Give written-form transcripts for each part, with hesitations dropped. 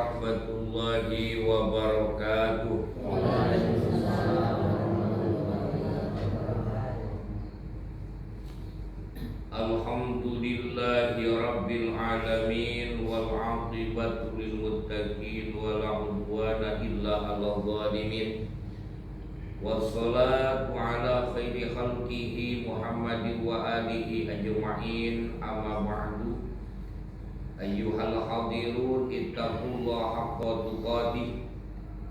warahmatullahi wabarakatuh. Alhamdulillahi rabbil alamin wal 'aqibatu lil muttaqin wala 'udwana illa 'alal zalimin. Wassalatu ala khairi khalqihi Muhammadin wa alihi ajma'in. Amma ba'du. Ayyuhal hadirun ittaqullaha haqqa tuqatih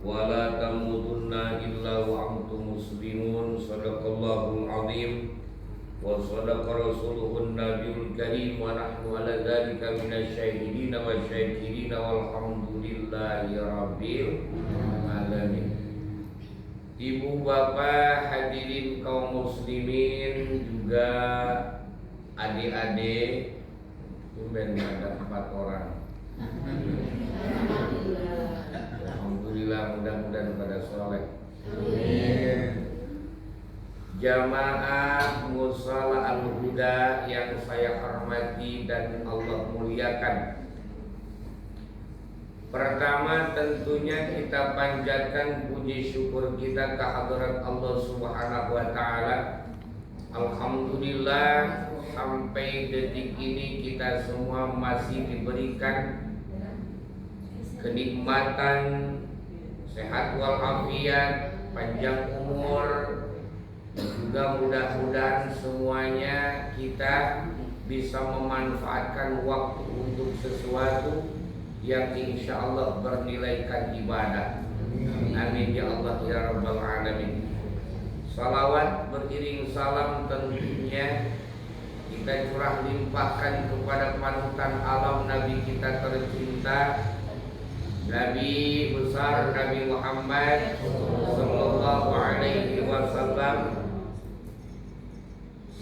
wa la tamutunna illa wa antum muslimun. Shadaqallahul azim wa sadaqa rasuluhun nabiyul karim wa nahnu ala dzalika minasyahidin wa syakirin walhamdulillahi rabbil alamin. Ibu bapak hadirin kaum muslimin, juga adik-adik, tumben ada 4 orang. Alhamdulillah, mudah-mudahan pada soleh. Jamaah Musala Al-Huda yang saya hormati dan Allah muliakan. Pertama tentunya kita panjatkan puji syukur kita ke hadirat Allah Subhanahu wa taala. Alhamdulillah sampai detik ini kita semua masih diberikan kenikmatan sehat walafiat, panjang umur. Juga mudah-mudahan semuanya kita bisa memanfaatkan waktu untuk sesuatu yang insya Allah bernilaikan ibadah. Amin ya Allah ya Rabbal Alamin. Salawat beriring salam tentunya kita curah limpahkan kepada panutan alam Nabi kita tercinta, Nabi besar Nabi Muhammad sallallahu alaihi wasallam,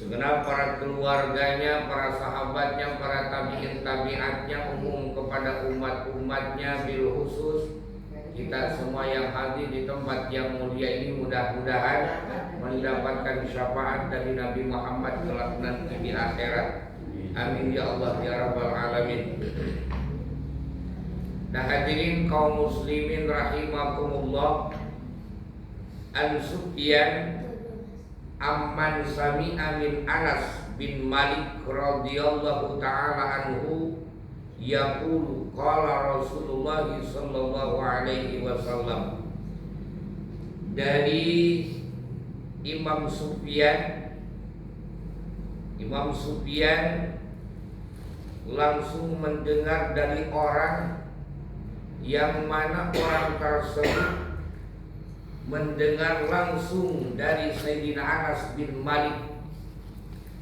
segenap para keluarganya, para sahabatnya, para tabi'in tabi'atnya, umum kepada umat-umatnya, bil khusus kita semua yang hadir di tempat yang mulia ini mudah-mudahan mendapatkan syafaat dari Nabi Muhammad kelak nanti di akhirat. Amin ya Allah ya Rabbal Alamin. Nah hadirin kaum muslimin rahimakumullah, An Sufyan amman sami'a min Anas bin Malik radhiyallahu ta'ala anhu yaqulu qala Rasulullah sallallahu alaihi wasallam. Dari Imam Sufyan langsung mendengar dari orang yang mana orang tersebut mendengar langsung dari Sayyidina Anas bin Malik.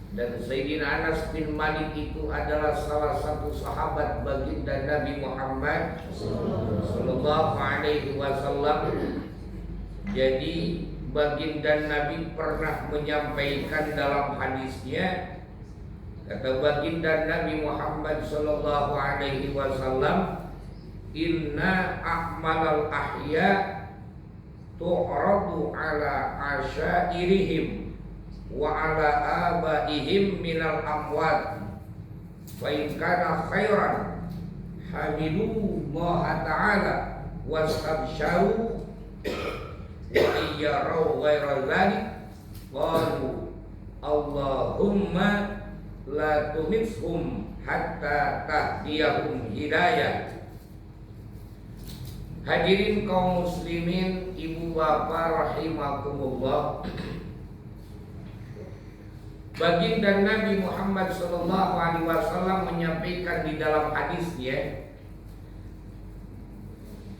Dan Sayyidina Anas bin Malik itu adalah salah satu sahabat baginda Nabi Muhammad sallallahu alaihi wasallam. Jadi baginda Nabi pernah menyampaikan dalam hadisnya, kata baginda Nabi Muhammad sallallahu alaihi wasallam, inna a'malal ahya tu'radu ala asyairihim wa ala abaihim minal amwat wa in kana khairan hamidu Allah ta'ala wastabsharu wa iyyaraw ghaira dhalik qalu Allahumma la tumithum hatta tahdiyahum hidayah. Hadirin kaum muslimin, ibu bapak rahimakumullah, baginda Nabi Muhammad sallallahu alaihi wasallam menyampaikan di dalam hadisnya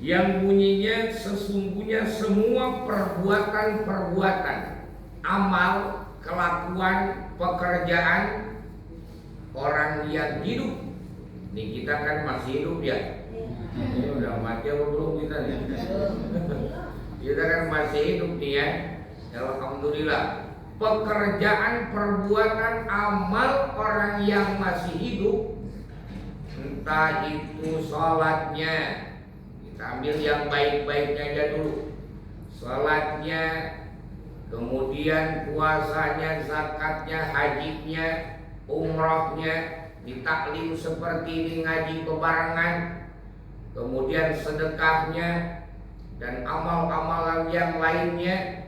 yang bunyinya sesungguhnya semua perbuatan-perbuatan, amal, kelakuan, pekerjaan orang yang hidup. Nih kita kan masih hidup ya. Ini udah mati apa belum kita nih? Kita kan masih hidup nih ya. Alhamdulillah. Pekerjaan, perbuatan, amal orang yang masih hidup, entah itu sholatnya, kita ambil yang baik-baiknya aja dulu. Sholatnya, kemudian puasanya, zakatnya, hajinya, umrohnya, ditaklim seperti ini, ngaji bebarengan. kemudian sedekahnya, dan amal-amalan yang lainnya,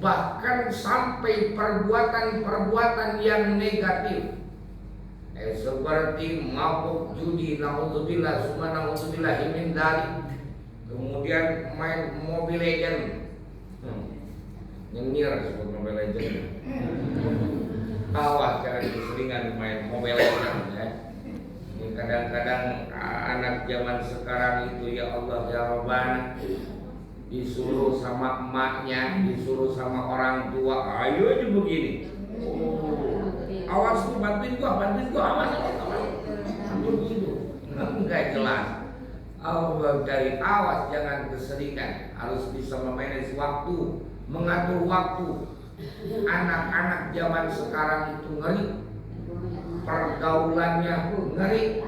bahkan sampai perbuatan-perbuatan yang negatif, seperti mabuk judi, naudzubillah, summa naudzubillah min dzalik, kemudian main Mobile Legend, nyengir disebut Mobile Legend. Awas jangan keseringan main Mobile Legend ya. Ini kadang-kadang anak zaman sekarang itu, ya Allah ya Rabbana, disuruh sama emaknya, disuruh sama orang tua, ayo aja begini. Awas tuh, bantuin gua, awas. Begitu, enggak jelas. Allah dari awas, jangan keseringan, harus bisa memanage waktu, mengatur waktu. Anak-anak zaman sekarang itu ngeri, pergaulannya ngeri.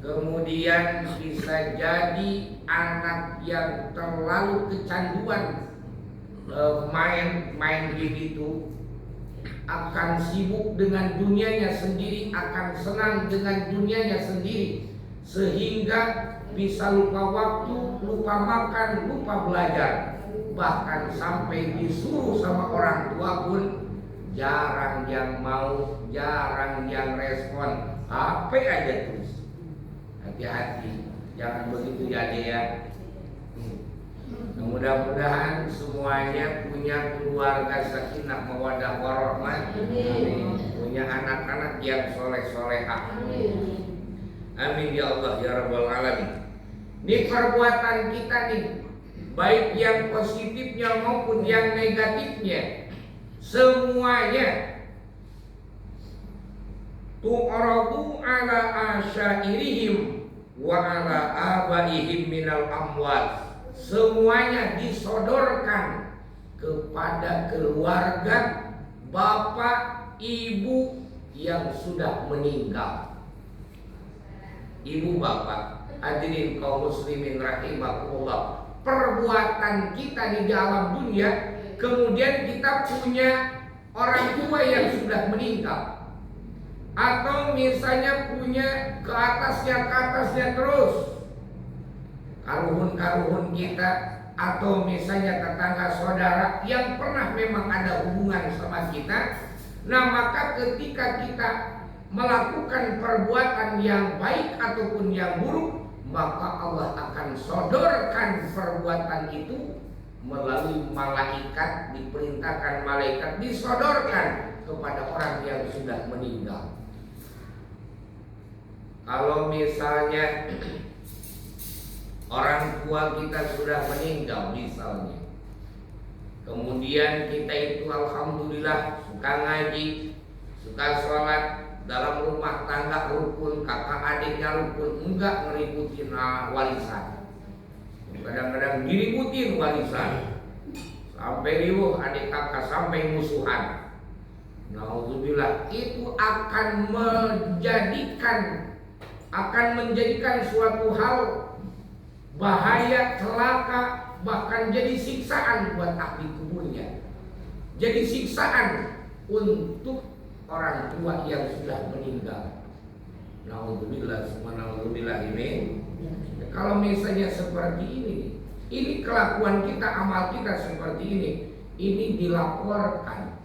Kemudian bisa jadi anak yang terlalu kecanduan main game itu, akan sibuk dengan dunianya sendiri, akan senang dengan dunianya sendiri, sehingga bisa lupa waktu, lupa makan, lupa belajar. Bahkan sampai disuruh sama orang tua pun jarang yang mau, jarang yang respon, HP aja terus. Hati-hati, jangan begitu ya Dek ya. Mudah-mudahan semuanya punya keluarga sakinah mawaddah warahmah, punya anak-anak yang soleh-solehah. Amin ya Allah ya Rabbal Alamin. Ini perbuatan kita nih, baik yang positifnya maupun yang negatifnya, semuanya tu'radu ala asyairihim wa ala abaihim minal amwat. Semuanya disodorkan kepada keluarga, bapak, ibu yang sudah meninggal. Ibu bapak, hadirin kaum muslimin rahimakumullah, perbuatan kita di dalam dunia, kemudian kita punya orang tua yang sudah meninggal, atau misalnya punya ke atasnya terus karuhun kita, atau misalnya tetangga saudara yang pernah memang ada hubungan sama kita. Nah, maka ketika kita melakukan perbuatan yang baik ataupun yang buruk, maka Allah akan sodorkan perbuatan itu melalui malaikat, diperintahkan malaikat disodorkan kepada orang yang sudah meninggal. Kalau misalnya orang tua kita sudah meninggal misalnya, kemudian kita itu alhamdulillah suka ngaji, suka sholat, dalam rumah tangga rukun, kakak adiknya rukun, enggak ngeributin warisan. Kadang-kadang diributin warisan, sampai ribuh adik kakak, sampai musuhan. Nauzubillah, itu akan menjadikan suatu hal bahaya, celaka, bahkan jadi siksaan buat ahli kuburnya. Jadi siksaan untuk orang tua yang sudah meninggal. Nauzubillah, subhanallah ini. Kalau misalnya seperti ini kelakuan kita, amal kita seperti ini dilaporkan,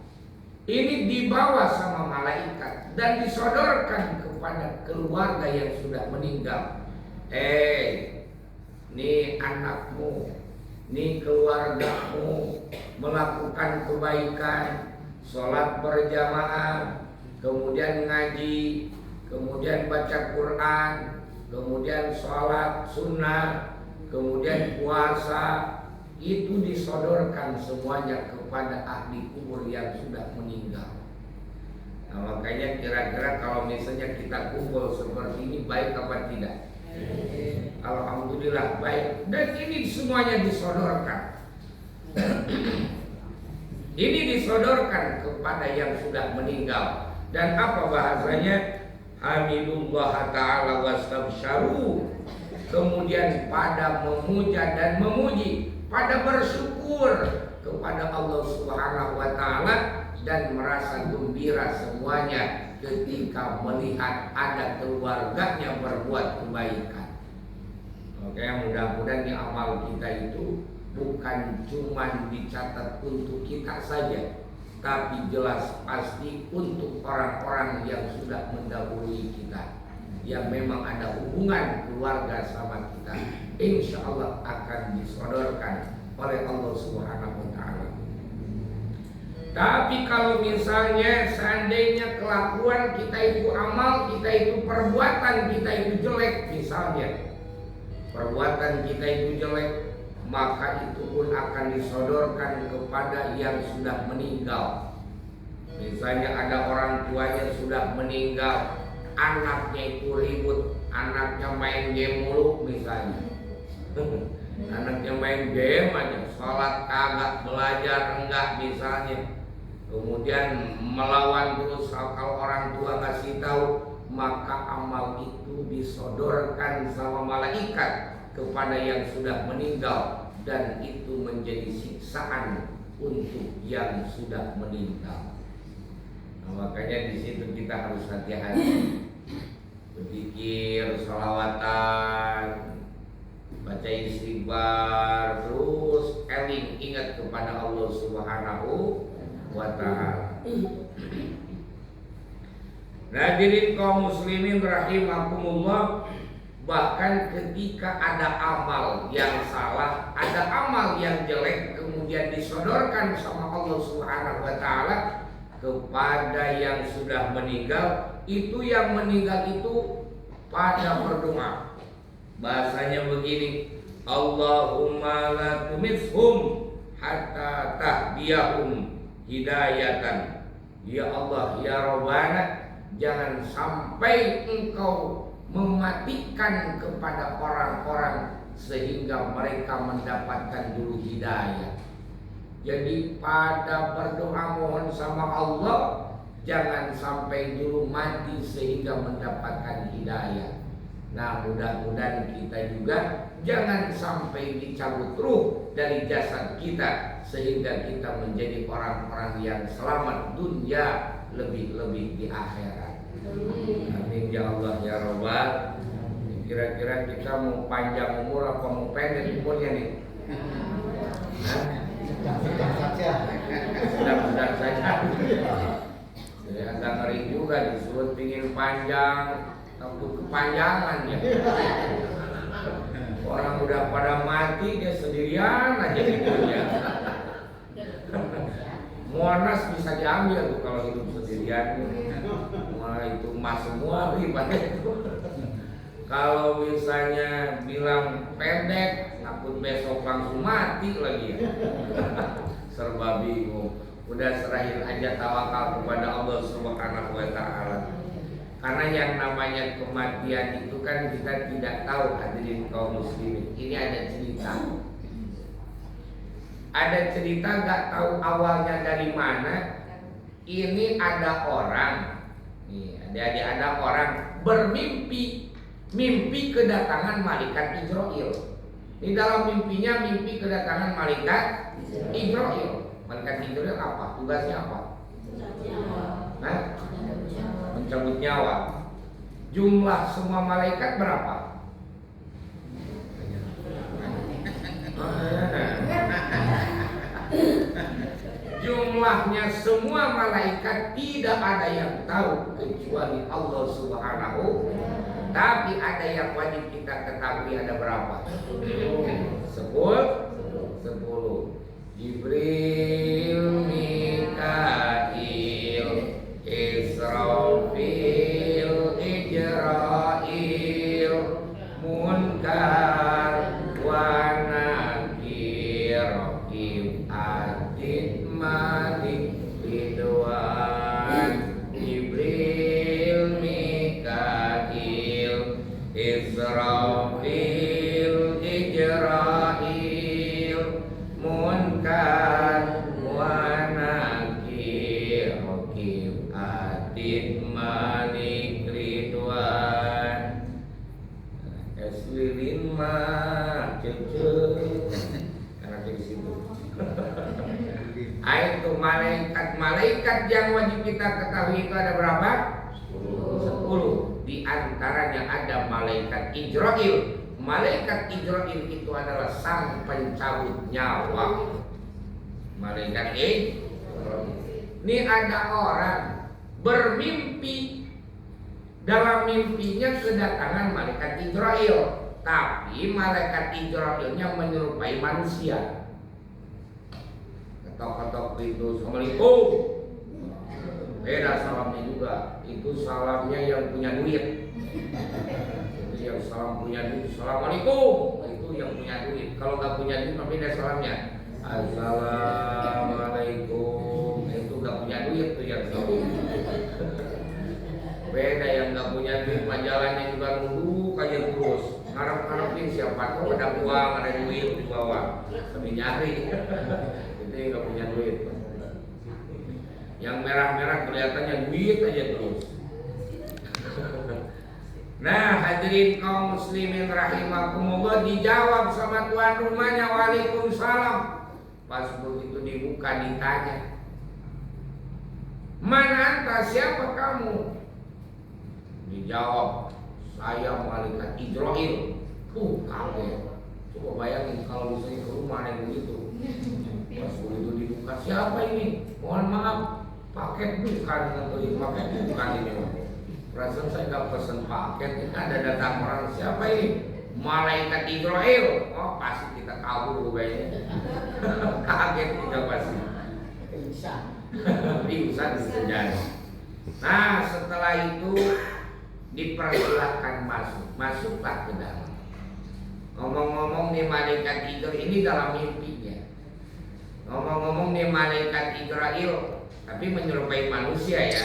ini dibawa sama malaikat dan disodorkan kepada keluarga yang sudah meninggal. Nih anakmu, nih keluargamu melakukan kebaikan, sholat berjamaah, kemudian ngaji, kemudian baca Quran, kemudian sholat sunnah, kemudian puasa, itu disodorkan semuanya kepada ahli kubur yang sudah meninggal. Nah, makanya kira-kira kalau misalnya kita kumpul seperti ini, baik apa tidak? Alhamdulillah baik. Dan ini semuanya disodorkan. Ini disodorkan kepada yang sudah meninggal. Dan apa bahasanya? Hamidullah ta'ala wastabsyaru. Kemudian pada memuja dan memuji, pada bersyukur kepada Allah Subhanahu wa ta'ala, dan merasa gembira semuanya ketika melihat ada keluarganya berbuat kebaikan. Makanya mudah-mudahan di amal kita itu bukan cuma dicatat untuk kita saja, tapi jelas pasti untuk orang-orang yang sudah mendahului kita, yang memang ada hubungan keluarga sama kita, insya Allah akan disodorkan oleh Allah Subhanahu wa Ta'ala. Tapi kalau misalnya seandainya kelakuan kita itu amal, kita itu perbuatan kita itu jelek, misalnya perbuatan kita itu jelek, maka itu pun akan disodorkan kepada yang sudah meninggal. Misalnya ada orang tuanya sudah meninggal, anaknya itu ribut, anaknya main game mulu misalnya. Anaknya main game aja, sholat kagak, belajar enggak misalnya. Kemudian melawan terus, kalau orang tua ngasih tahu, maka amal itu disodorkan sama malaikat kepada yang sudah meninggal, dan itu menjadi siksaan untuk yang sudah meninggal. Nah, makanya di situ kita harus hati-hati, berzikir, sholawatan, baca istighfar, terus eling ingat kepada Allah Subhanahu wa Ta'ala. Hadirin kaum muslimin rahimakumullah, bahkan ketika ada amal yang salah, ada amal yang jelek, kemudian disodorkan sama Allah Subhanahu wa Ta'ala kepada yang sudah meninggal, itu yang meninggal itu pada berdoa. Bahasanya begini, Allahumma la tumishum hatta tahdiyahum hidayatan. Ya Allah, ya Rabbana, jangan sampai engkau mematikan kepada orang-orang sehingga mereka mendapatkan dulu hidayah. Jadi pada berdoa mohon sama Allah, jangan sampai dulu mati sehingga mendapatkan hidayah. Nah, mudah-mudahan kita juga jangan sampai dicabut ruh dari jasad kita sehingga kita menjadi orang-orang yang selamat dunia, lebih-lebih di akhirat. Amin ya Allah ya Rabbal. Kira-kira kita mau panjang umur apa mau pendek umurnya nih? Sedang saja. Sedang saja. Jadi agak ngeri juga disuruh pingin panjang, takut kepanjangan ya. Orang udah pada mati, dia sendirian aja hidupnya. Monas bisa diambil tuh kalau hidup sendirian. Wah, itu emas semua ibadah itu. Kalau misalnya bilang pendek, takut besok langsung mati lagi ya. Serba bingung. Udah serahin aja tawakal kepada Allah Subhanahu wa Ta'ala. Karena yang namanya kematian itu kan kita tidak tahu, hadirin kaum muslimin. Ini ada cerita. Ada cerita gak tahu awalnya dari mana. Ini ada orang, nih adik-adik, ada orang bermimpi, mimpi kedatangan malaikat Israil. Di dalam mimpinya mimpi kedatangan malaikat Israil. Malaikat Israil apa? Tugasnya apa? Nah, mencabut nyawa. Jumlah semua malaikat berapa? Jumlahnya semua malaikat tidak ada yang tahu kecuali Allah Subhanahu. Tapi ada yang wajib kita ketahui, ada berapa? 10. Jibril, Mikail, Israfil, Ijrail, Munkar, wa Nakir, Atid, Malik, Ridwan. Jibril, Mikail, Israfil, Ijrail, Munkar, wa Nakir, Atid, Malik, Ridwan. Eslilin mah cecek karena di situ. Itu malaikat yang wajib kita ketahui itu ada berapa? 10. Di antaranya ada malaikat Israil. Malaikat Israil itu adalah sang pencabut nyawa. Malaikat Israil. Ini ada orang bermimpi, dalam mimpinya kedatangan malaikat Israil, tapi malaikat Israilnya menyerupai manusia. Ketok-ketok pintu, Assalamualaikum. Beda salamnya juga. Itu salamnya yang punya duit. Itu yang salam punya duit, Assalamualaikum. Itu yang punya duit. Kalau nggak punya duit, beda salamnya. Assalamualaikum. Itu nggak punya duit tuh yang salam. Beda yang nggak punya duit, majalahnya juga nunduk aja terus. Ngarep-ngarepin siapa tahu ada uang, ada duit di bawah. Tapi nyari. Itu yang nggak punya duit. Yang merah-merah kelihatannya duit aja terus. Nah, hadirin kaum muslimin rahimakumullah, dijawab sama tuan rumahnya, Waalaikumsalam. Pas begitu dibuka ditanya, "Man anta, siapa kamu?" Dijawab, "Saya malaikat Israil." Kaget. Coba bayangin kalau misalnya ke rumah ada begitu. Pas begitu dibuka, "Siapa ini? Mohon maaf, paket bukan atau paket bukan ini." Perasaan saya nggak pesen paket, ini ada datang orang, "Siapa ini?" "Malaikat Israil." Oh, pasti kita kabur kayaknya. Kaget kita pasti. Pingsan bisa jadi. Nah, setelah itu dipersilakan masuk. Masuklah ke dalam. Ngomong-ngomong nih malaikat Israil ini dalam mimpinya. Ngomong-ngomong nih malaikat Israil, tapi menyerupai manusia ya.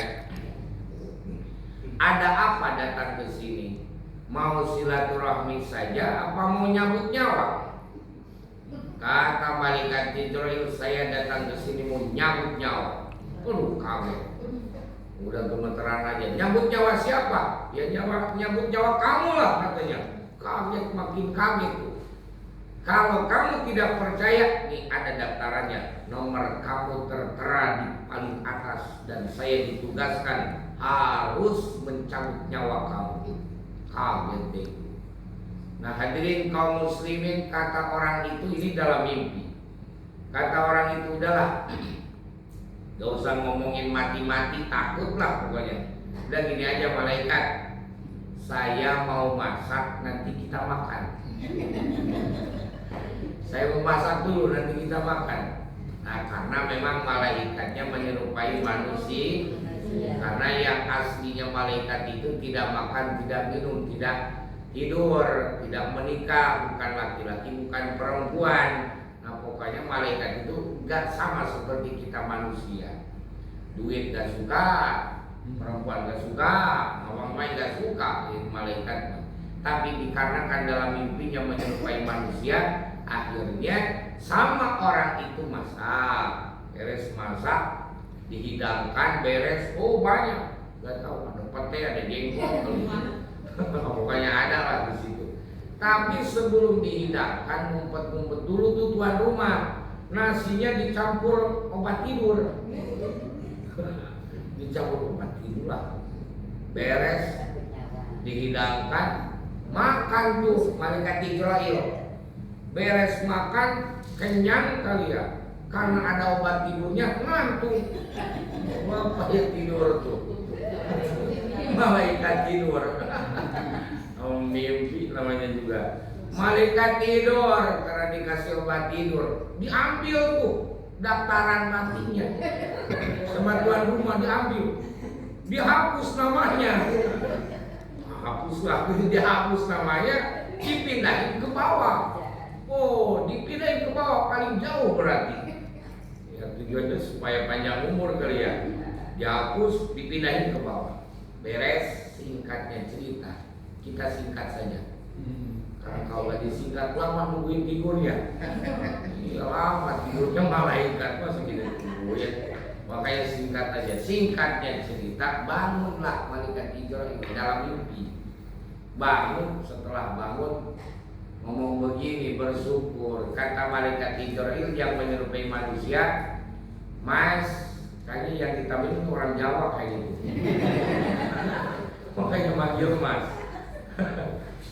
Ada apa datang ke sini? Mau silaturahmi saja apa mau nyambut nyawa? Kata malaikat Israil, "Saya datang ke sini mau nyambut nyawa." Kaget. Udah gemeteran aja. "Nyambut nyawa siapa?" "Ya nyambut nyawa kamu lah," katanya. Kaget, makin kaget tuh. "Kalau kamu tidak percaya, nih ada daftarannya. Nomor kamu tertera di paling atas dan saya ditugaskan harus mencabut nyawa kamu." Kaget deh. Nah, hadirin kaum muslimin, kata orang itu, ini dalam mimpi. Kata orang itu, "Udahlah, gak usah ngomongin mati-mati, takutlah pokoknya. Udah gini aja malaikat, saya mau masak, nanti kita makan. Saya mau masak dulu, nanti kita makan." Nah, karena memang malaikatnya menyerupai manusia. Karena yang aslinya malaikat itu tidak makan, tidak minum, tidak tidur, tidak menikah, bukan laki-laki, bukan perempuan. Nah, pokoknya malaikat itu gak sama seperti kita manusia. Duit gak suka, perempuan gak suka, orang main gak suka, malaikat. Tapi dikarenakan dalam mimpinya menyerupai manusia, akhirnya sama orang itu masak, beres masak, dihidangkan, beres, banyak, gak tahu ada pete, ada jengkol, pokoknya ada lah di situ. Tapi sebelum dihidangkan, ngumpet-ngumpet dulu tuh tuan rumah, nasinya dicampur obat tidur, dicampur obat tidur lah, beres, dihidangkan, makan tuh malaikat Israil. Beres makan, kenyang kali ya, karena ada obat tidurnya, ngantuk. Apa ya tidur tuh? Malaikat tidur. Mimpi namanya juga. Malaikat tidur karena dikasih obat tidur. Diambil tuh daftaran matinya. Sama tuan rumah diambil. Dihapus namanya. Hapuslah, dihapus namanya, dipindahin ke bawah. Dipindahin ke bawah paling jauh berarti. Ya, tujuannya supaya panjang umur kali ya. Dihapus, dipindahin ke bawah. Beres, singkatnya cerita. Kita singkat saja. Karena kalau gak disingkat lama nungguin tidurnya. Iya lama tidurnya malaikat masa gitu ya. Makanya singkat aja. Singkatnya cerita, bangunlah malaikat Israil dalam mimpi. Bangun, setelah bangun ngomong begini, bersyukur. Kata malaikat Israil yang menyerupai manusia, "Mas," kayaknya yang ditampilin itu orang Jawa kayak gitu. Makanya manggil Mas.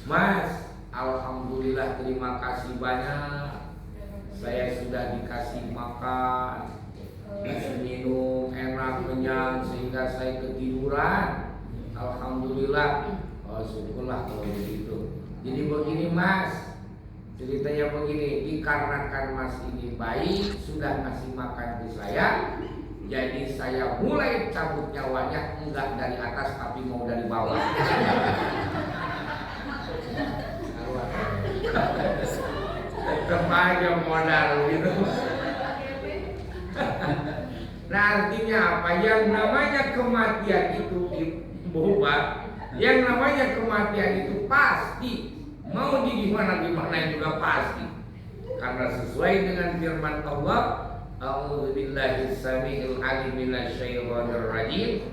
"Mas, alhamdulillah terima kasih banyak. Saya sudah dikasih makan, dikasih minum, enak, kenyang sehingga saya ketiduran. Alhamdulillah. Oh, syukurlah kalau begitu. Jadi begini Mas, ceritanya begini, dikarenakan Mas ini baik, sudah ngasih makan ke saya, jadi saya mulai cabut nyawanya, enggak dari atas tapi mau dari bawah. Tetap aja modal gitu. Nah artinya apa? Yang namanya kematian itu berubah. Yang namanya kematian itu pasti, mau di gimana juga pasti. Karena sesuai dengan firman Allah, A'udzubillahi samiil alim minasyaitonir rajim.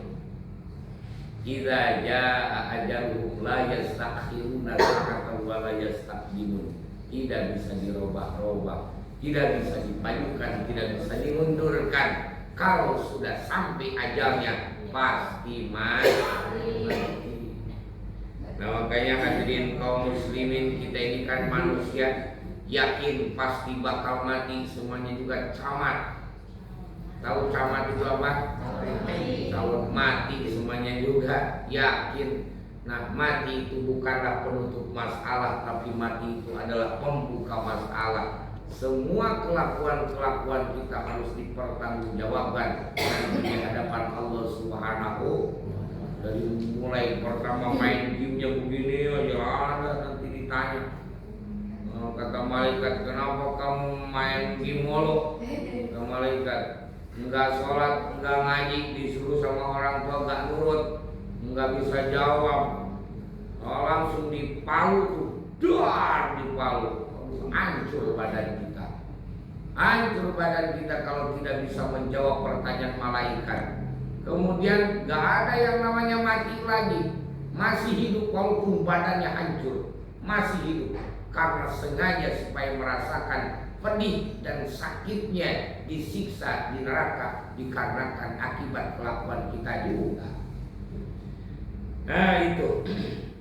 Idza jaa ajaluhum la yastakhiruna sa'atan wa la yastaqdimun. Tidak bisa dirubah-rubah, tidak bisa dipajukan, tidak bisa dimundurkan. Kalau sudah sampai ajalnya pasti mati. Nah makanya hadirin kaum muslimin, kita ini kan manusia, yakin pasti bakal mati, semuanya juga camat. Tahu camat itu apa? Tahu mati semuanya juga yakin. Nah mati itu bukanlah penutup masalah, tapi mati itu adalah pembuka masalah. Semua kelakuan-kelakuan kita harus dipertanggungjawabkan di hadapan Allah Subhanahu. Dari mulai pertama main gamenya begini aja ada nanti ditanya. Kata malaikat, kenapa kamu main game mulu? Kata malaikat, enggak sholat, enggak ngaji, disuruh sama orang tua enggak nurut, enggak bisa jawab. Langsung dipalu tuh, dar dipalu. Hancur badan kita. Hancur badan kita kalau tidak bisa menjawab pertanyaan malaikat. Kemudian gak ada yang namanya mati lagi, masih hidup walaupun badannya hancur, masih hidup karena sengaja supaya merasakan pedih dan sakitnya disiksa di neraka dikarenakan akibat kelakuan kita juga. Nah itu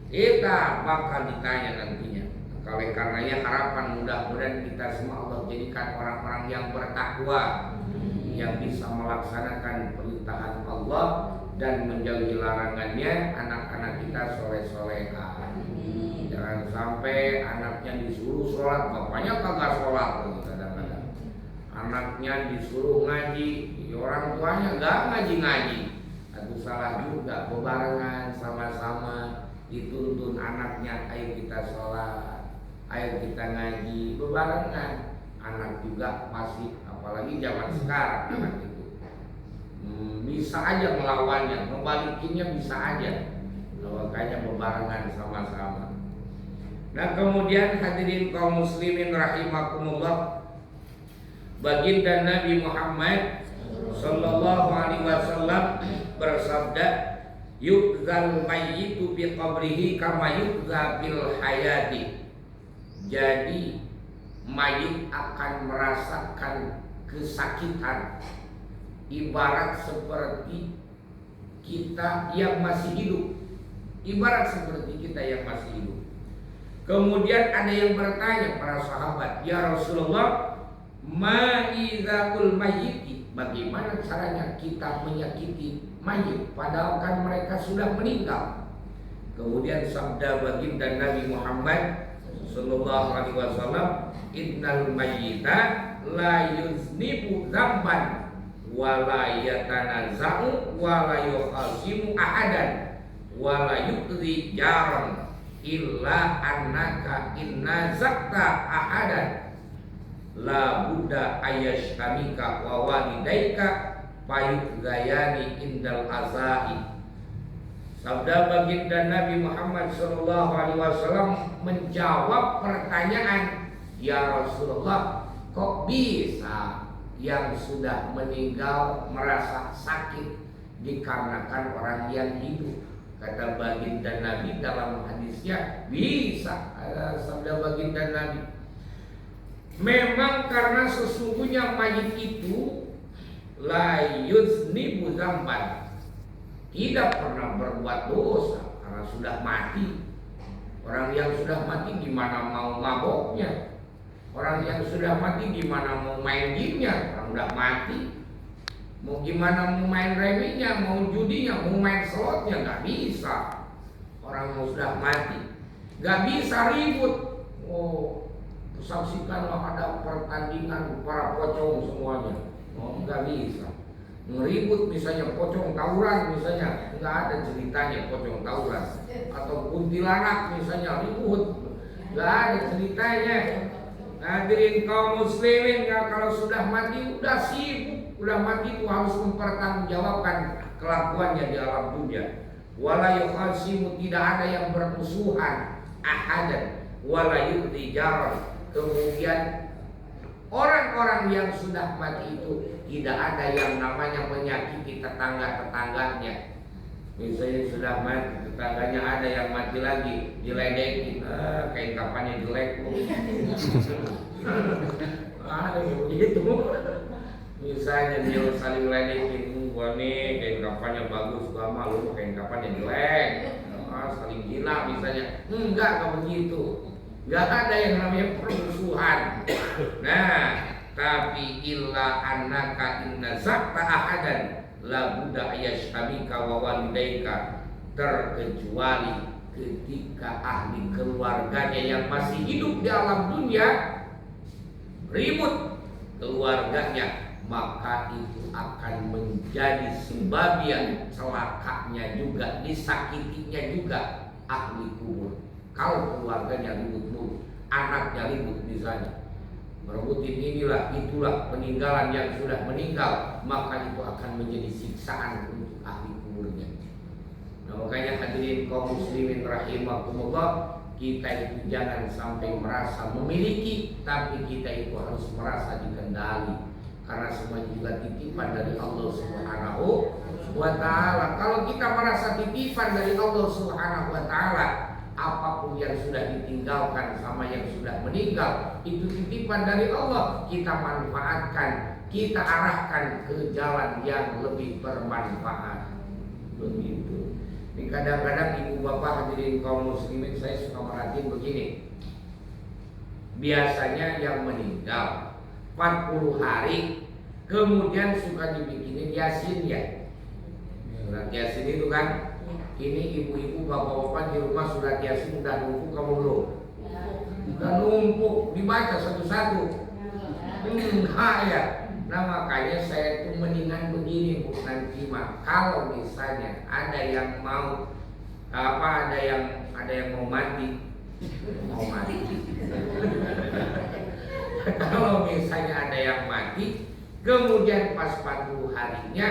kita bakal ditanya nantinya. Oleh karenanya harapan mudah-mudahan kita semua Allah jadikan orang-orang yang bertakwa, yang bisa melaksanakan perintahan Allah dan menjauhi larangannya. Anak-anak kita soleh-solehah. Jangan sampai anaknya disuruh sholat, bapaknya kagak sholat lagi kadang-kadang. Anaknya disuruh ngaji, orang tuanya nggak ngaji-ngaji. Itu salah juga, bebarengan sama-sama dituntun anaknya, ayo kita sholat, ayo kita ngaji, bebarengan. Anak juga pasti, apalagi zaman sekarang anak itu bisa aja melawannya, membalikinya bisa aja. Makanya bebarengan sama-sama. Nah kemudian hadirin kaum muslimin rahimakumullah, baginda Nabi Muhammad sallallahu alaihi wasallam bersabda, yukzal mayyitu bi qabrihi kama yukza bil hayati. Jadi mayit akan merasakan kesakitan ibarat seperti kita yang masih hidup. Ibarat seperti kita yang masih hidup. Kemudian ada yang bertanya para sahabat, ya Rasulullah, ma'idzaul mayyiti, bagaimana caranya kita menyakiti mayit padahal kan mereka sudah meninggal? Kemudian sabda baginda Nabi Muhammad sallallahu alaihi wasallam, innal mayyita la yuznibu dzamban wa la yatanaza'u wa la yukhasimu ahadan wa la yu'dhi jaran illa annaka inna zakta ahadan la buddha ayashtamika wa walidaika payudgayani indal azai. Sabda baginda Nabi Muhammad sallallahu alaihi wasallam menjawab pertanyaan, ya Rasulullah, kok bisa yang sudah meninggal merasa sakit dikarenakan orang yang hidup? Kata baginda Nabi dalam hadisnya, bisa. Sabda baginda Nabi, memang karena sesungguhnya mayit itu la yuznibu dzamban, tidak pernah berbuat dosa karena sudah mati. Orang yang sudah mati gimana mau maboknya? Orang yang sudah mati gimana mau main gamenya? Orang udah mati. Mau gimana mau main reminya, mau judinya, mau main slotnya, nggak bisa. Orang yang sudah mati nggak bisa ribut. Oh, saksikanlah ada pertandingan para pocong semuanya. Oh, nggak bisa. Ngeribut misalnya pocong tawuran misalnya, nggak ada ceritanya pocong tawuran. Atau kuntilanak misalnya ribut, nggak ada ceritanya. Hadirin kaum muslimin, ya, kalau sudah mati udah sibuk, udah mati itu harus mempertanggungjawabkan kelakuannya di alam dunia. Wala yukhasimu, tidak ada yang bermusuhan ahadan, wala yu'ti jaran. Kemudian orang-orang yang sudah mati itu tidak ada yang namanya menyakiti tetangga-tetangganya. Misalnya sudah mati, tetangganya ada yang mati lagi, diledekin, kain kapannya jelek lu. Ada yang begitu. Misalnya dia saling ledekin, gua nih kain kapannya bagus, gua mah lu kain kapannya jelek. Saling hina misalnya. Enggak begitu. Enggak ada yang namanya permusuhan. Nah, tapi illa annaka inna zakta ahadan la budda yashtamika wa walidaika, terkecuali ketika ahli keluarganya yang masih hidup di alam dunia ribut keluarganya, maka itu akan menjadi sebabian celakanya juga, disakitinya juga ahli kubur. Kalau keluarganya ribut mulu, anaknya ribut misalnya, merebutin inilah itulah peninggalan yang sudah meninggal, maka itu akan menjadi siksaan untuk ahli kuburnya. Nah, makanya hadirin kaum muslimin rahimakumullah, kita itu jangan sampai merasa memiliki, tapi kita itu harus merasa dikendali, karena semuanya juga titipan dari Allah Subhanahu wa ta'ala. Kalau kita merasa titipan dari Allah Subhanahu wa ta'ala, apapun yang sudah ditinggalkan sama yang sudah meninggal itu titipan dari Allah, kita manfaatkan, kita arahkan ke jalan yang lebih bermanfaat. Begitu. Ini kadang-kadang ibu bapak hadirin kaum muslimin, saya suka merhatiin begini. Biasanya yang meninggal 40 hari kemudian suka dibikinin yasin ya. Surat yasin itu kan, ini ibu-ibu bapak-bapak di rumah surat yasin udah numpuk kamu belum? Udah numpuk, dibaca satu-satu. Ya. Nah makanya saya tuh mendingan begini Bu nanti mah, kalau misalnya ada yang mau ada yang mau mati. Kalau misalnya ada yang mati, kemudian pas 40 harinya,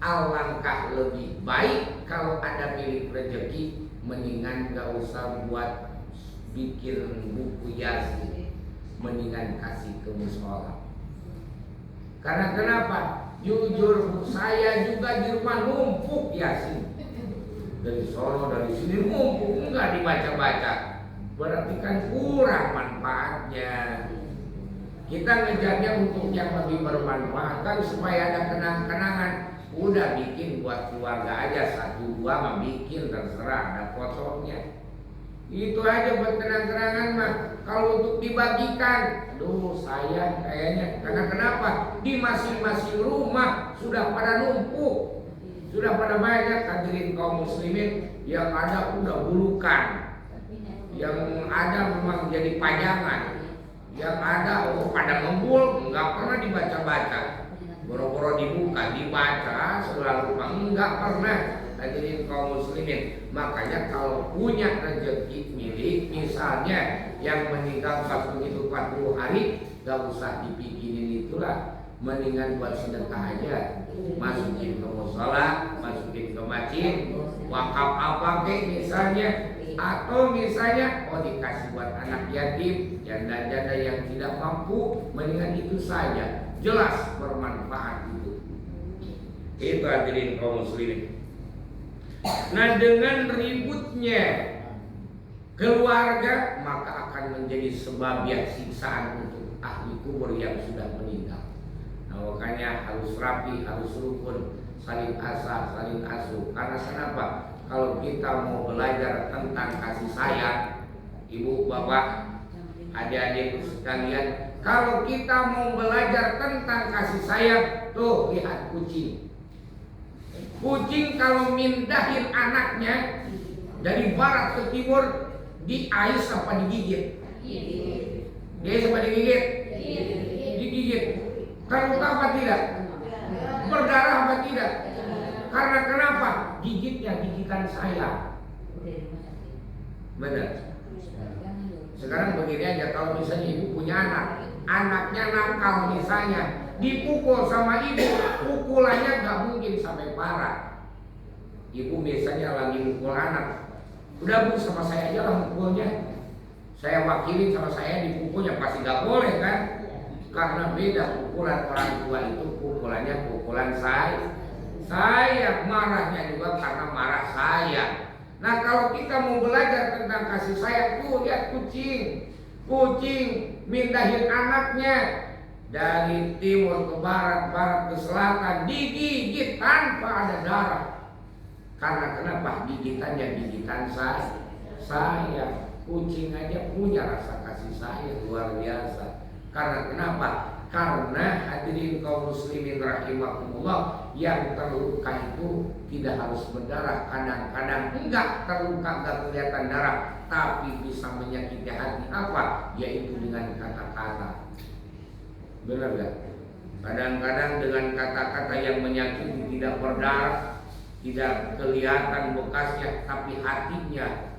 alangkah lebih baik kalau ada milik rezeki, mendingan gak usah buat bikin buku yasin, mendingan kasih ke mushola. Karena kenapa? Jujur Bu, saya juga di rumah numpuk yasin. Dari Solo, dari sini numpuk, enggak dibaca-baca. Berarti kan kurang manfaatnya. Kita ngejarnya untuk yang lebih bermanfaat, kan supaya ada kenang-kenangan. Udah bikin buat keluarga aja, 1-2 mah bikin, terserah, ada fotonya. Itu aja buat kenang-kenangan mah. Kalau untuk dibagikan, aduh sayang kayaknya. Karena kenapa? Di masing-masing rumah sudah pada numpuk, sudah pada banyak hadirin kaum muslimin, yang ada udah bulukan, yang ada memang jadi pajangan, yang ada pada ngembul, nggak pernah dibaca-baca. Boro-boro dibuka, dibaca selalu, enggak pernah hadirin kaum muslimin. Makanya kalau punya rezeki milik, misalnya yang meninggal pas begitu 40 hari, gak usah dipikinin itulah, mendingan buat sedekah aja, masukin ke mushola, masukin ke masjid, wakaf apa kek misalnya, atau misalnya dikasih buat anak yatim, janda-janda yang tidak mampu, mendingan itu saja, jelas bermanfaat itu. Itu hadirin kaum muslimin. Nah, dengan ributnya keluarga, maka akan menjadi sebabian siksaan untuk ahli kubur yang sudah meninggal. Nah, makanya harus rapi, harus rukun, saling asah, saling asuh. Karena kenapa? Kalau kita mau belajar tentang kasih sayang, ibu, bapak, adik-adikku sekalian, kalau kita mau belajar tentang kasih sayang, tuh lihat kucing. Kucing kalau mindahin anaknya dari barat ke timur, diais apa digigit? Diais apa digigit? Digigit. Terluka apa tidak? Berdarah apa tidak? Karena kenapa? Gigitnya gigitan saya. Benar. Sekarang begini aja, kalau misalnya ibu punya anak, anaknya nakal misalnya, dipukul sama ibu, pukulannya gak mungkin sampai parah. Ibu misalnya lagi mukul anak, udah bu sama saya aja lah mukulnya, saya wakilin sama saya dipukulnya, pasti gak boleh kan? Karena beda pukulan orang tua itu, pukulannya pukulan saya marahnya juga karena marah saya. Nah kalau kita mau belajar tentang kasih sayang, tuh lihat kucing. Kucing mindahin anaknya dari timur ke barat, barat ke selatan, digigit tanpa ada darah. Karena kenapa? Gigitannya gigitan saya. Kucing aja punya rasa kasih sayang luar biasa. Karena kenapa? Karena hadirin kaum muslimin rahimakumullah, yang terluka itu tidak harus berdarah. Kadang-kadang enggak terluka, enggak kelihatan darah, tapi bisa menyakiti hati. Apa? Yaitu dengan kata-kata. Benar gak? Kadang-kadang dengan kata-kata yang menyakiti, tidak berdarah, tidak kelihatan bekasnya, tapi hatinya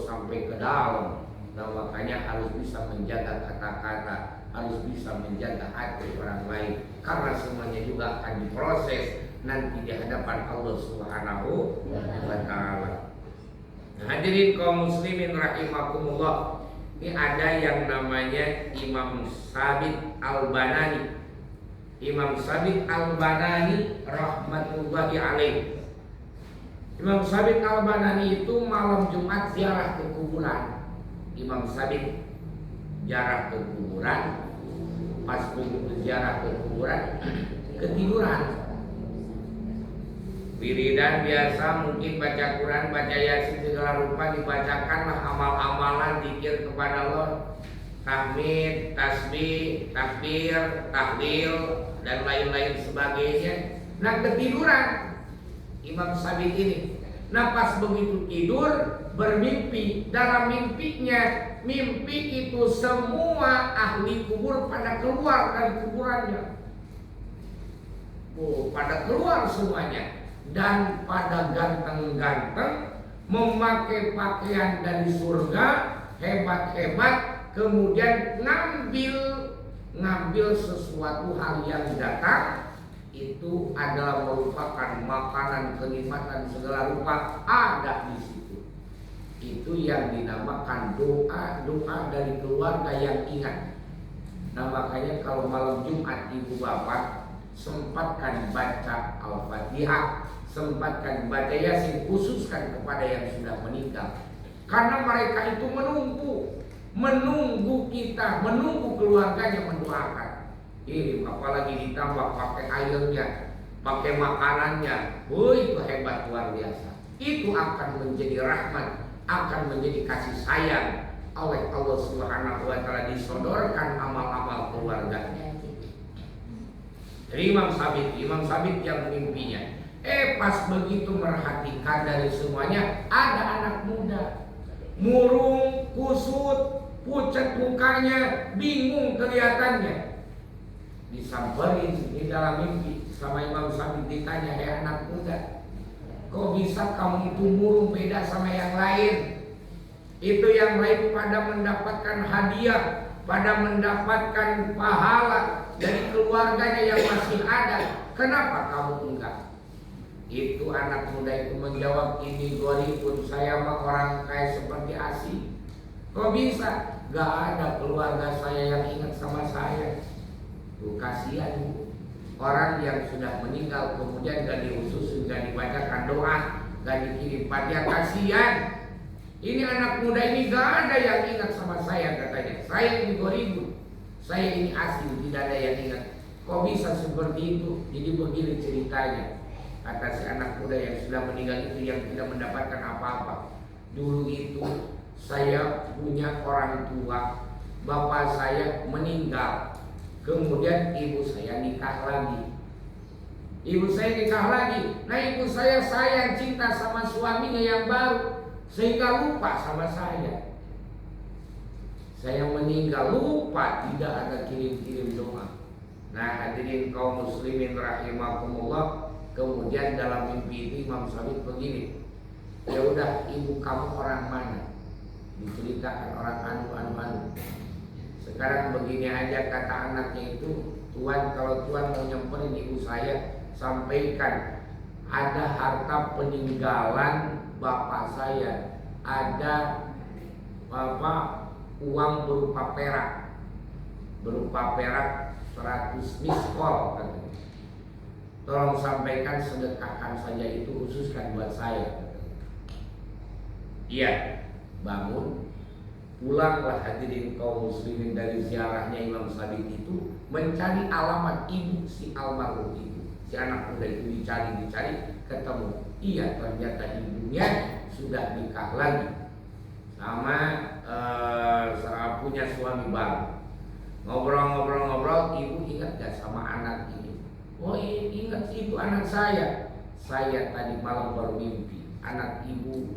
sampai ke dalam. Nah makanya harus bisa menjaga kata-kata, harus bisa menjaga hati orang lain, karena semuanya juga akan diproses nanti di hadapan Allah Subhanahu wa Ta'ala. Nah, hadirin kaum muslimin rahimakumullah, ini ada yang namanya Imam Sabit Al-Banani. Imam Sabit Al-Banani rahmatullahi alaih. Imam Sabit Al-Banani itu malam Jumat ziarah ke kuburan. Imam Sabit ziarah ke kuburan, pas begitu ziarah ke kuburan ketiduran. Wiridan biasa, mungkin baca Quran, baca Yasin segala rupa, dibacakanlah amal-amalan zikir kepada Allah, tahmid, tasbih, takbir, tahlil dan lain-lain sebagainya. Nah ketiduran Imam Sabit ini. Nah pas begitu tidur bermimpi, dalam mimpinya, mimpi itu semua ahli kubur pada keluar dari kuburannya. Pada keluar semuanya, dan pada ganteng-ganteng, memakai pakaian dari surga, hebat-hebat, kemudian ngambil sesuatu hal yang datang, itu adalah merupakan makanan kenikmatan segala rupa, ada di situ. Itu yang dinamakan doa dari keluarga yang ingat. Nah makanya kalau malam Jumat ibu bapak sempatkan baca Al-Fatihah, sempatkan baca Yasin, khususkan kepada yang sudah meninggal. Karena mereka itu menunggu kita, menunggu keluarganya mendoakan. Ini apalagi ditambah pakai airnya, pakai makanannya, itu hebat luar biasa. Itu akan menjadi rahmat, akan menjadi kasih sayang oleh Allah Subhanahu wa Ta'ala, disodorkan amal-amal keluarga. Jadi Imam Sabit yang mimpinya, pas begitu merhatikan dari semuanya, ada anak muda, murung, kusut, pucat mukanya, bingung kelihatannya. Disamperin di dalam mimpi sama Imam Sabit, ditanya, anak muda, kok bisa kamu itu murung beda sama yang lain? Itu yang lain pada mendapatkan hadiah, pada mendapatkan pahala dari keluarganya yang masih ada. Kenapa kamu enggak? Itu anak muda itu menjawab, ini goribun, saya mah orang kaya seperti Asi. Kok bisa? Gak ada keluarga saya yang ingat sama saya. Tuh kasihan bu, orang yang sudah meninggal kemudian gak diusus, gak dibacakan doa, gak dikirim hadiah, kasihan. Ini anak muda ini gak ada yang ingat sama saya katanya. Saya ini goribun, saya ini asli, tidak ada yang ingat. Kok bisa seperti itu? Jadi begini ceritanya. Kata si anak muda yang sudah meninggal itu, yang tidak mendapatkan apa-apa. Dulu itu saya punya orang tua, bapak saya meninggal, kemudian ibu saya nikah lagi. Ibu saya nikah lagi. Nah, ibu saya sayang cinta sama suaminya yang baru, sehingga lupa sama saya. Saya meninggal, lupa, tidak ada kirim-kirim doa. Nah, hadirin kaum muslimin rahimakumullah. Kemudian dalam mimpi itu Imam Sabit begini, ya udah, ibu kamu orang mana? Diceritakan orang anu. Sekarang begini aja kata anaknya itu, Tuan, kalau Tuan mau nyamperin ibu saya, sampaikan ada harta peninggalan bapak saya, ada uang berupa perak 100 miskol katanya. Tolong sampaikan, sedekahkan saja itu, khususkan buat saya. Iya, bangun, pulanglah hadirin kaum muslimin dari ziarahnya Imam Sabit itu, mencari alamat ibu si almarhum itu. Si anak muda itu dicari, ketemu. Iya, ternyata ibunya sudah nikah lagi sama punya suami baru. Ngobrol, ibu ingat gak sama anak ini? Oh, ingat, itu anak saya. Saya tadi malam baru mimpi anak ibu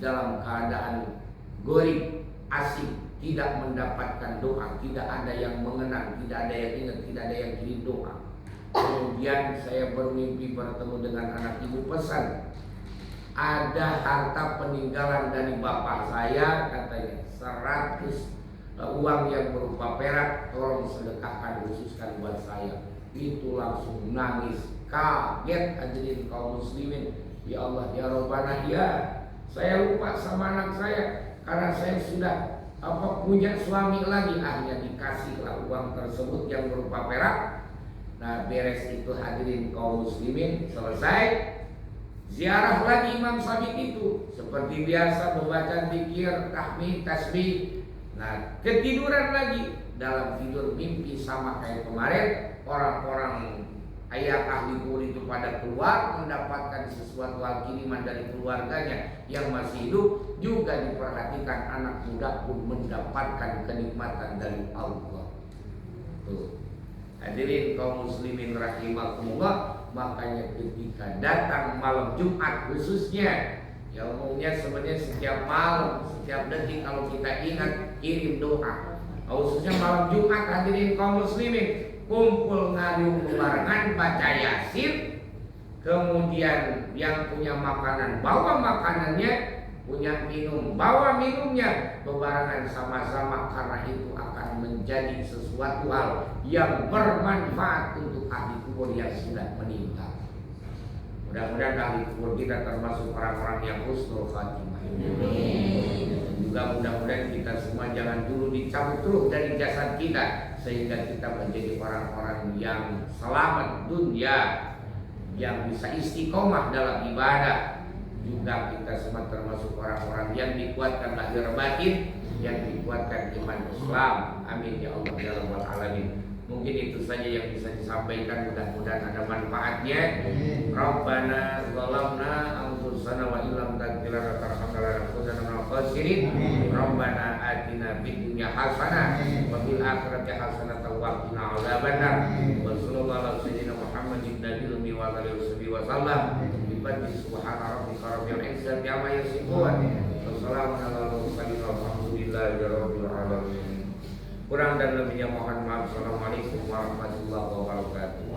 dalam keadaan gorik, asing, tidak mendapatkan doa, tidak ada yang mengenang, tidak ada yang ingat, tidak ada yang kirim doa. Kemudian saya bermimpi bertemu dengan anak ibu, pesan, ada harta peninggalan dari bapak saya, katanya 100 uang yang berupa perak, tolong sedekahkan, khususkan buat saya. Itu langsung nangis, kaget hadirin kaum muslimin. Ya Allah, ya Rabbana, ya saya lupa sama anak saya karena saya sudah punya suami lagi. Akhirnya dikasihlah uang tersebut yang berupa perak. Nah, beres itu hadirin kaum muslimin, selesai ziarah lagi Imam Sabit itu, seperti biasa membaca zikir, tahmid, tasbih. Nah, ketiduran lagi, dalam tidur mimpi sama kayak kemarin. Orang-orang ayat ahli kubur itu pada keluar, mendapatkan sesuatu kiriman dari keluarganya yang masih hidup. Juga diperhatikan anak muda pun mendapatkan kenikmatan dari Allah. Tuh. Hadirin kaum muslimin rahimakumullah, makanya ketika datang malam Jumat khususnya, ya umumnya sebenarnya setiap malam, setiap detik kalau kita ingat kirim doa. Khususnya malam Jumat hadirin kaum muslimin, kumpul ngadu bebarengan baca Yasin. Kemudian yang punya makanan bawa makanannya, punya minum bawa minumnya, bebarengan sama-sama, karena itu akan menjadi sesuatu hal yang bermanfaat untuk ahli kubur yang sudah meninggal. Mudah-mudahan ahli kubur kita termasuk orang-orang yang husnul khatimah. Juga mudah-mudahan kita semua jangan dulu dicabut ruh dari jasad kita, sehingga kita menjadi orang-orang yang selamat dunia, yang bisa istiqomah dalam ibadah. Juga kita semua termasuk orang-orang yang dikuatkan lahir batin, yang dikuatkan iman Islam. Amin ya Allah ya Rabbal alamin. Mungkin itu saja yang bisa disampaikan, mudah-mudahan ada manfaatnya. Rabbana zalamna anfusana wa illam taghfir lana tarhamna lanakunanna minal khasirin. Rabbana atina fid dunya hasanah wa fil akhirati hasanah wa qina adzabannar. Wa sallallahu ala sayyidina Muhammadin nabiyil ummi wa alihi wasallam. Bi subhana rabbika rabbil izzati amma yasifun. Wassalamu ala mursalin walhamdulillahi rabbil alamin. Kurang dan lebihnya mohon maaf. Assalamualaikum warahmatullahi wabarakatuh.